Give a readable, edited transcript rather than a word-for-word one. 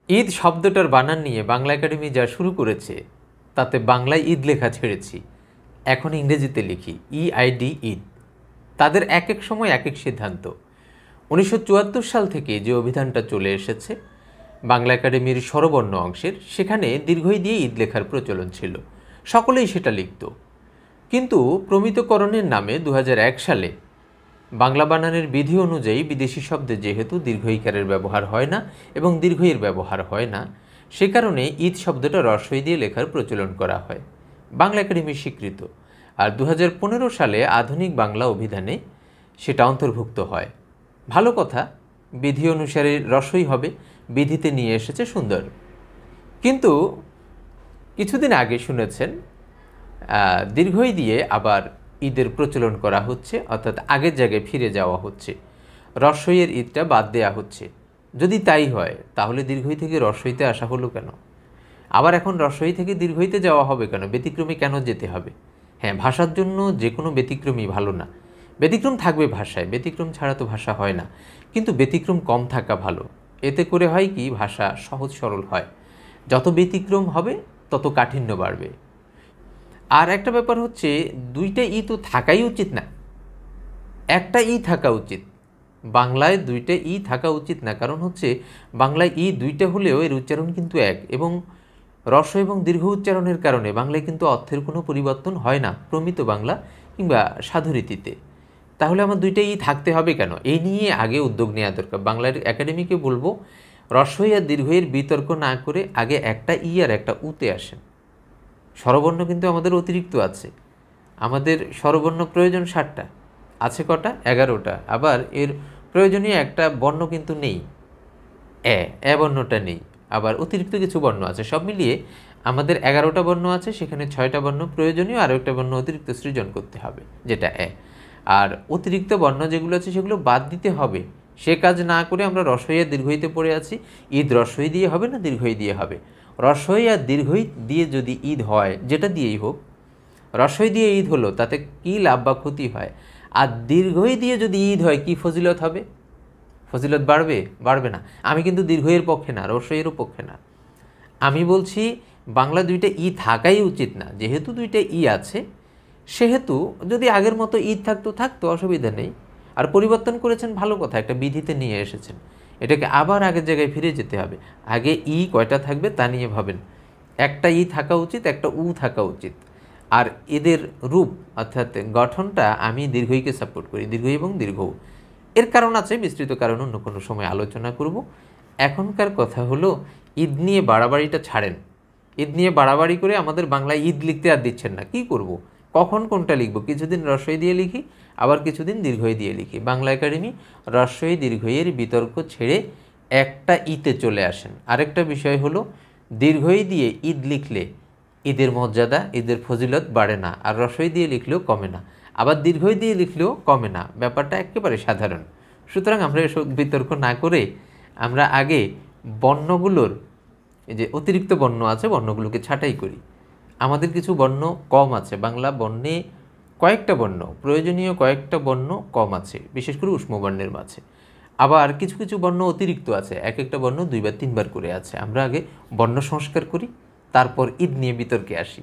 ঈদ শব্দটার বানান নিয়ে বাংলা একাডেমি যা শুরু করেছে তাতে বাংলায় ঈদ লেখা ছেড়েছি, এখন ইংরেজিতে লিখি EID ঈদ। তাদের এক এক সময় এক এক সিদ্ধান্ত। 1974 সাল থেকে যে অভিধানটা চলে এসেছে বাংলা একাডেমির স্বরবর্ণ অংশের, সেখানে দীর্ঘই দিয়ে ঈদ লেখার প্রচলন ছিল, সকলেই সেটা লিখত। কিন্তু প্রমিতকরণের নামে 2001 সালে বাংলা বানানের বিধি অনুযায়ী বিদেশি শব্দে যেহেতু দীর্ঘইকারের ব্যবহার হয় না এবং দীর্ঘইয়ের ব্যবহার হয় না, সে কারণে ঈদ শব্দটা রস্বই দিয়ে লেখার প্রচলন করা হয়, বাংলা একাডেমির স্বীকৃত। আর 2015 সালে আধুনিক বাংলা অভিধানে সেটা অন্তর্ভুক্ত হয়। ভালো কথা, বিধি অনুসারে রস্বই হবে, বিধিতে নিয়ে এসেছে সুন্দর। কিন্তু কিছুদিন আগে শুনেছেন দীর্ঘই দিয়ে আবার ঈদের প্রচলন করা হচ্ছে, অর্থাৎ আগের জায়গায় ফিরে যাওয়া হচ্ছে, রস্বইয়ের ঈদটা বাদ দেওয়া হচ্ছে। যদি তাই হয় তাহলে দীর্ঘই থেকে রস্বইতে আসা হলো কেন? আবার এখন রস্বই থেকে দীর্ঘইতে যাওয়া হবে কেন? ব্যতিক্রমী কেন যেতে হবে? হ্যাঁ, ভাষার জন্য যে কোনো ব্যতিক্রমই ভালো না। ব্যতিক্রম থাকবে ভাষায়, ব্যতিক্রম ছাড়া তো ভাষা হয় না, কিন্তু ব্যতিক্রম কম থাকা ভালো। এতে করে হয় কি, ভাষা সহজ সরল হয়। যত ব্যতিক্রম হবে তত কাঠিন্য বাড়বে। আর একটা ব্যাপার হচ্ছে, দুইটা ই তো থাকাই উচিত না, একটা ই থাকা উচিত। বাংলায় দুইটা ই থাকা উচিত না, কারণ হচ্ছে বাংলায় ই দুইটা হলেও এর উচ্চারণ কিন্তু এক, এবং রস্ব এবং দীর্ঘ উচ্চারণের কারণে বাংলায় কিন্তু অর্থের কোনো পরিবর্তন হয় না প্রমিত বাংলা কিংবা সাধুরীতিতে। তাহলে আমার দুইটা ই থাকতে হবে কেন? এই নিয়ে আগে উদ্যোগ নেওয়া দরকার। বাংলার একাডেমিকে বলবো, রস্বই আর দীর্ঘইয়ের বিতর্ক না করে আগে একটা ই আর একটা উতে আসেন। স্বরবর্ণ কিন্তু আমাদের অতিরিক্ত আছে। আমাদের স্বরবর্ণ প্রয়োজন 60টা, আছে কটা? 11টা। আবার এর প্রয়োজনীয় একটা বর্ণ কিন্তু নেই, এ বর্ণটা নেই। আবার অতিরিক্ত কিছু বর্ণ আছে। সব মিলিয়ে আমাদের 11টা বর্ণ আছে, সেখানে 6টা বর্ণ প্রয়োজনীয়, আরও একটা বর্ণ অতিরিক্ত সৃজন করতে হবে, যেটা আর অতিরিক্ত বর্ণ যেগুলো আছে সেগুলো বাদ দিতে হবে। সে কাজ না করে আমরা রস্বই আর দীর্ঘইতে পড়ে আছি। ঈদ রস্বই দিয়ে হবে না দীর্ঘই দিয়ে হবে? রস্বই আর দীর্ঘই দিয়ে যদি ঈদ হয়, যেটা দিয়েই হোক, রস্বই দিয়ে ঈদ হলো, তাতে কি লাভ বা ক্ষতি হয়? আর দীর্ঘই দিয়ে যদি ঈদ হয়, কি ফজিলত হবে? ফজিলত বাড়বে? বাড়বে না। আমি কিন্তু দীর্ঘইয়ের পক্ষে না, রস্বইয়েরও পক্ষে না। আমি বলছি বাংলা দুইটা ই থাকাই উচিত না। যেহেতু দুইটা ই আছে, সেহেতু যদি আগের মতো ঈদ থাকতো, অসুবিধা নেই। আর পরিবর্তন করেছেন, ভালো কথা, একটা বিধিতে নিয়ে এসেছেন, এটাকে আবার আগের জায়গায় ফিরে যেতে হবে। আগে ই কয়টা থাকবে তা নিয়ে ভাবেন। একটা ই থাকা উচিত, একটা উ থাকা উচিত। আর এদের রূপ অর্থাৎ গঠনটা আমি দীর্ঘইকে সাপোর্ট করি, দীর্ঘই এবং দীর্ঘ। এর কারণ আছে, বিস্তৃত কারণ অন্য কোনো সময় আলোচনা করব। এখনকার কথা হলো, ঈদ নিয়ে বাড়াবাড়িটা ছাড়েন। ঈদ নিয়ে বাড়াবাড়ি করে আমাদের বাংলায় ঈদ লিখতে আর দিচ্ছেন না। কি করব? কখন কোনটা লিখব? কিছুদিন রস্বই দিয়ে লিখি, আবার কিছুদিন দীর্ঘই দিয়ে লিখি। বাংলা একাডেমি রস্বই দীর্ঘইয়ের বিতর্ক ছেড়ে একটা ইতে চলে আসেন। আরেকটা বিষয় হলো, দীর্ঘই দিয়ে ঈদ লিখলে ঈদের মর্যাদা, ঈদের ফজিলত বাড়ে না, আর রস্বই দিয়ে লিখলেও কমে না, আবার দীর্ঘই দিয়ে লিখলেও কমে না। ব্যাপারটা একেবারে সাধারণ। সুতরাং আমরা এসব বিতর্ক না করে আমরা আগে বর্ণগুলোর, এই যে অতিরিক্ত বর্ণ আছে, বর্ণগুলোকে ছাঁটাই করি। আমাদের কিছু বর্ণ কম আছে, বাংলা বর্ণে কয়েকটা বর্ণ, প্রয়োজনীয় কয়েকটা বর্ণ কম আছে, বিশেষ করে উষ্ম বর্ণের মাঝে। আবার কিছু কিছু বর্ণ অতিরিক্ত আছে, এক একটা বর্ণ 2 বা 3 বার করে আছে। আমরা আগে বর্ণ সংস্কার করি, তারপর ঈদ নিয়ে বিতর্কে আসি।